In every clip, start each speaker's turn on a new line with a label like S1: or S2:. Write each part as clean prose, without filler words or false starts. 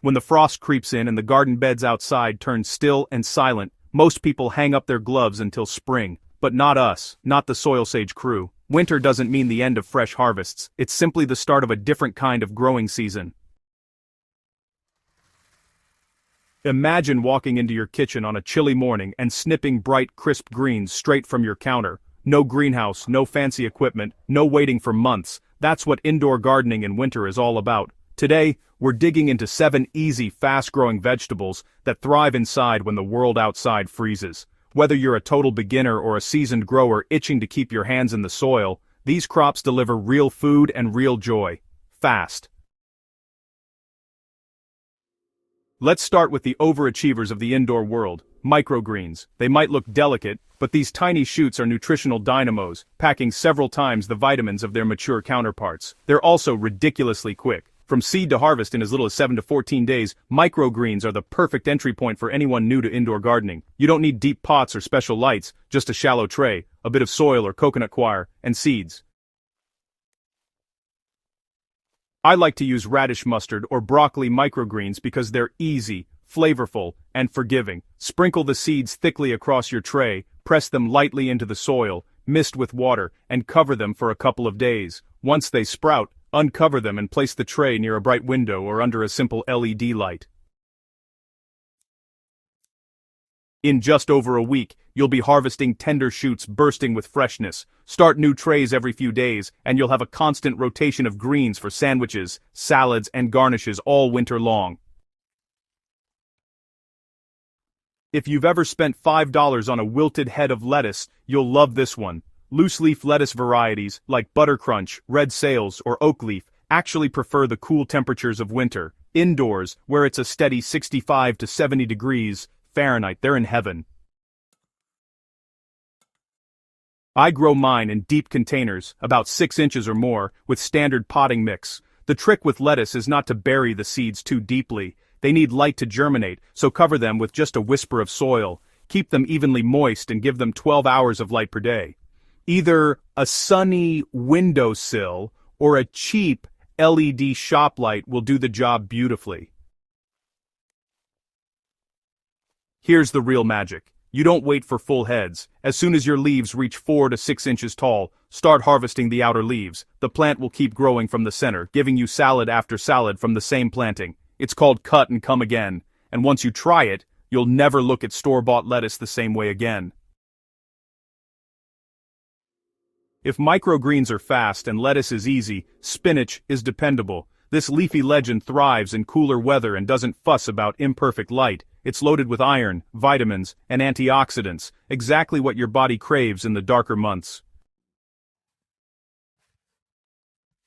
S1: When the frost creeps in and the garden beds outside turn still and silent, most people hang up their gloves until spring. But not us, not the SoilSage crew. Winter doesn't mean the end of fresh harvests, it's simply the start of a different kind of growing season. Imagine walking into your kitchen on a chilly morning and snipping bright, crisp greens straight from your counter. No greenhouse, no fancy equipment, no waiting for months. That's what indoor gardening in winter is all about. Today, we're digging into 7 easy, fast-growing vegetables that thrive inside when the world outside freezes. Whether you're a total beginner or a seasoned grower itching to keep your hands in the soil, these crops deliver real food and real joy. Fast. Let's start with the overachievers of the indoor world, microgreens. They might look delicate, but these tiny shoots are nutritional dynamos, packing several times the vitamins of their mature counterparts. They're also ridiculously quick. From seed to harvest in as little as 7 to 14 days, microgreens are the perfect entry point for anyone new to indoor gardening. You don't need deep pots or special lights, just a shallow tray, a bit of soil or coconut coir, and seeds. I like to use radish mustard or broccoli microgreens because they're easy, flavorful, and forgiving. Sprinkle the seeds thickly across your tray, press them lightly into the soil, mist with water, and cover them for a couple of days. Once they sprout, uncover them and place the tray near a bright window or under a simple LED light. In just over a week, you'll be harvesting tender shoots bursting with freshness. Start new trays every few days, and you'll have a constant rotation of greens for sandwiches, salads, and garnishes all winter long. If you've ever spent $5 on a wilted head of lettuce, you'll love this one. Loose-leaf lettuce varieties, like Buttercrunch, Red Sales, or Oak Leaf, actually prefer the cool temperatures of winter. Indoors, where it's a steady 65 to 70 degrees Fahrenheit, they're in heaven. I grow mine in deep containers, about 6 inches or more, with standard potting mix. The trick with lettuce is not to bury the seeds too deeply. They need light to germinate, so cover them with just a whisper of soil. Keep them evenly moist and give them 12 hours of light per day. Either a sunny windowsill or a cheap LED shop light will do the job beautifully. Here's the real magic. You don't wait for full heads. As soon as your leaves reach 4 to 6 inches tall, start harvesting the outer leaves. The plant will keep growing from the center, giving you salad after salad from the same planting. It's called cut and come again, and once you try it, you'll never look at store-bought lettuce the same way again. If microgreens are fast and lettuce is easy, spinach is dependable. This leafy legend thrives in cooler weather and doesn't fuss about imperfect light. It's loaded with iron, vitamins, and antioxidants, exactly what your body craves in the darker months.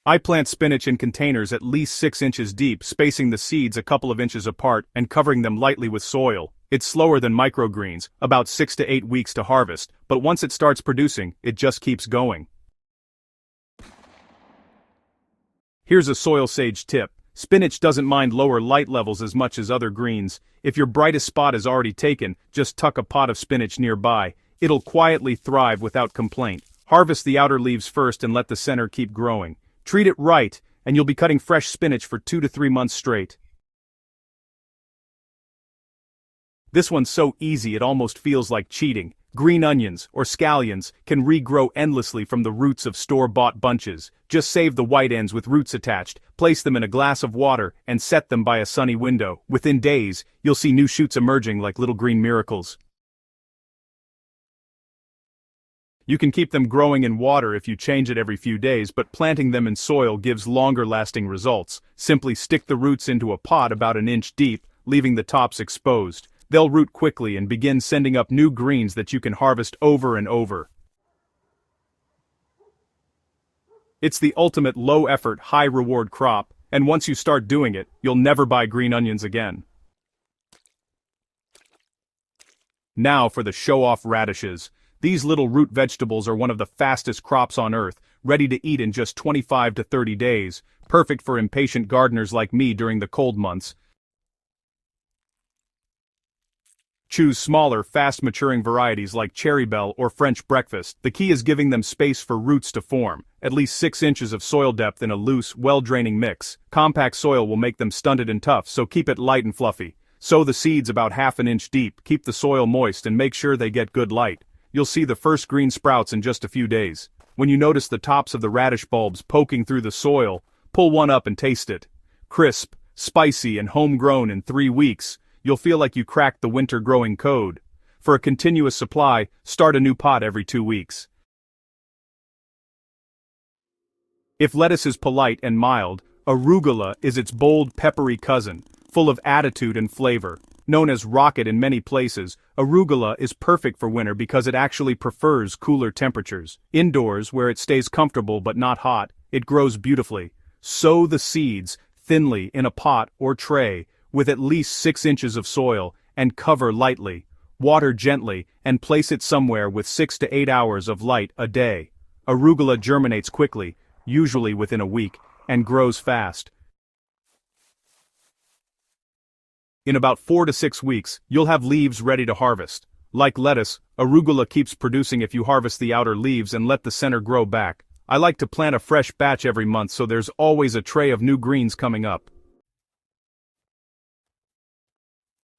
S1: I plant spinach in containers at least 6 inches deep, spacing the seeds a couple of inches apart and covering them lightly with soil. It's slower than microgreens, about 6 to 8 weeks to harvest, but once it starts producing, it just keeps going. Here's a SoilSage tip. Spinach doesn't mind lower light levels as much as other greens. If your brightest spot is already taken, just tuck a pot of spinach nearby. It'll quietly thrive without complaint. Harvest the outer leaves first and let the center keep growing. Treat it right, and you'll be cutting fresh spinach for 2 to 3 months straight. This one's so easy it almost feels like cheating. Green onions, or scallions, can regrow endlessly from the roots of store-bought bunches. Just save the white ends with roots attached, place them in a glass of water, and set them by a sunny window. Within days, you'll see new shoots emerging like little green miracles. You can keep them growing in water if you change it every few days, but planting them in soil gives longer-lasting results. Simply stick the roots into a pot about an inch deep, leaving the tops exposed. They'll root quickly and begin sending up new greens that you can harvest over and over. It's the ultimate low-effort, high-reward crop, and once you start doing it, you'll never buy green onions again. Now for the show-off radishes. These little root vegetables are one of the fastest crops on earth, ready to eat in just 25 to 30 days, perfect for impatient gardeners like me during the cold months. Choose smaller, fast-maturing varieties like Cherry Belle or French Breakfast. The key is giving them space for roots to form. At least 6 inches of soil depth in a loose, well-draining mix. Compact soil will make them stunted and tough, so keep it light and fluffy. Sow the seeds about ½ an inch deep, keep the soil moist and make sure they get good light. You'll see the first green sprouts in just a few days. When you notice the tops of the radish bulbs poking through the soil, pull one up and taste it. Crisp, spicy and homegrown in 3 weeks. You'll feel like you cracked the winter growing code. For a continuous supply, start a new pot every 2 weeks. If lettuce is polite and mild, arugula is its bold, peppery cousin, full of attitude and flavor. Known as rocket in many places, arugula is perfect for winter because it actually prefers cooler temperatures. Indoors, where it stays comfortable but not hot, it grows beautifully. Sow the seeds thinly in a pot or tray, with at least 6 inches of soil, and cover lightly. Water gently, and place it somewhere with 6 to 8 hours of light a day. Arugula germinates quickly, usually within a week, and grows fast. In about 4 to 6 weeks, you'll have leaves ready to harvest. Like lettuce, arugula keeps producing if you harvest the outer leaves and let the center grow back. I like to plant a fresh batch every month so there's always a tray of new greens coming up.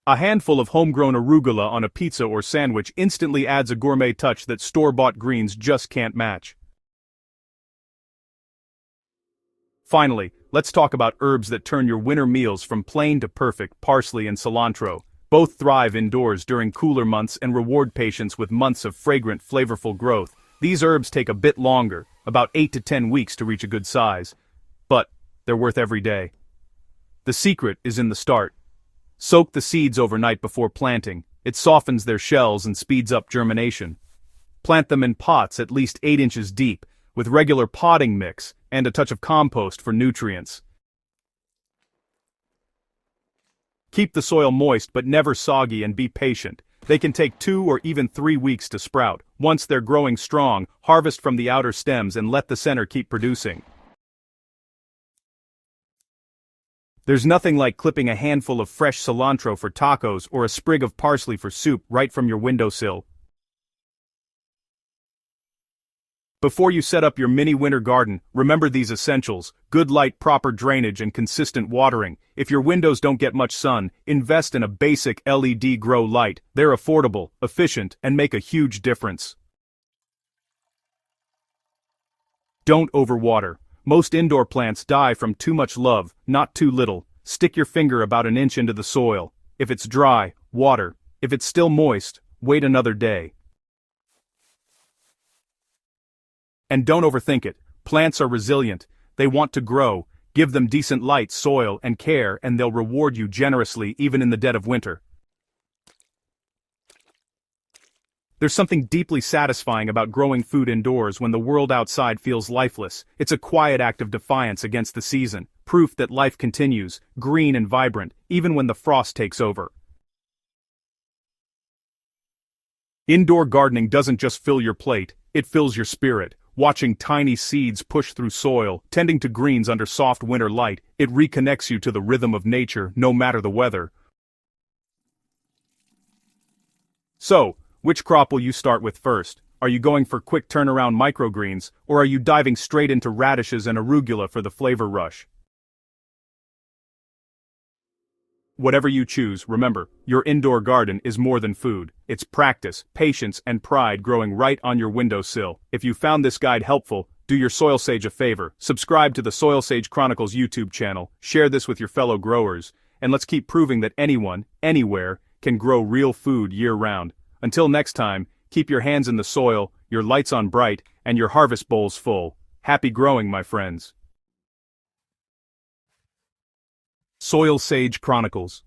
S1: A handful of homegrown arugula on a pizza or sandwich instantly adds a gourmet touch that store-bought greens just can't match. Finally, let's talk about herbs that turn your winter meals from plain to perfect: parsley and cilantro. Both thrive indoors during cooler months and reward patience with months of fragrant, flavorful growth. These herbs take a bit longer, about 8 to 10 weeks to reach a good size. But they're worth every day. The secret is in the start. Soak the seeds overnight before planting. It softens their shells and speeds up germination. Plant them in pots at least 8 inches deep, with regular potting mix and a touch of compost for nutrients. Keep the soil moist but never soggy, and be patient. They can take 2 or even 3 weeks to sprout. Once they're growing strong, harvest from the outer stems and let the center keep producing. There's nothing like clipping a handful of fresh cilantro for tacos or a sprig of parsley for soup right from your windowsill. Before you set up your mini winter garden, remember these essentials: good light, proper drainage, and consistent watering. If your windows don't get much sun, invest in a basic LED grow light. They're affordable, efficient, and make a huge difference. Don't overwater. Most indoor plants die from too much love, not too little. Stick your finger about an inch into the soil. If it's dry, water. If it's still moist, wait another day. And don't overthink it. Plants are resilient. They want to grow. Give them decent light, soil, and care, and they'll reward you generously even in the dead of winter. There's something deeply satisfying about growing food indoors when the world outside feels lifeless. It's a quiet act of defiance against the season, proof that life continues, green and vibrant, even when the frost takes over. Indoor gardening doesn't just fill your plate, it fills your spirit. Watching tiny seeds push through soil, tending to greens under soft winter light, it reconnects you to the rhythm of nature, no matter the weather. So, which crop will you start with first? Are you going for quick turnaround microgreens, or are you diving straight into radishes and arugula for the flavor rush? Whatever you choose, remember, your indoor garden is more than food. It's practice, patience, and pride growing right on your windowsill. If you found this guide helpful, do your SoilSage a favor. Subscribe to the SoilSage Chronicles YouTube channel, share this with your fellow growers, and let's keep proving that anyone, anywhere, can grow real food year-round. Until next time, keep your hands in the soil, your lights on bright, and your harvest bowls full. Happy growing, my friends. SoilSage Chronicles.